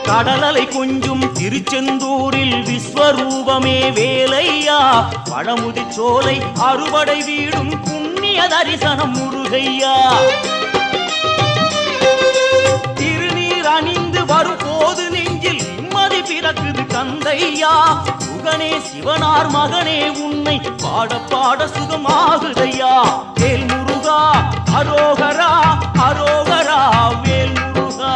கடலலை கொஞ்சும் திருச்செந்தூரில் விஸ்வரூபமே வேலையா பழமுதி சோலை அறுபடை வீடும் புண்ணிய தரிசனம் முருகையா திருநீர் அணிந்து வரும் போது நெஞ்சில் நிம்மதி பிறக்குது கந்தையா சுகனே சிவனார் மகனே உன்னை பாட பாட சுகமாகுதையா வேல் முருகா அரோகரா அரோகரா வேல் முருகா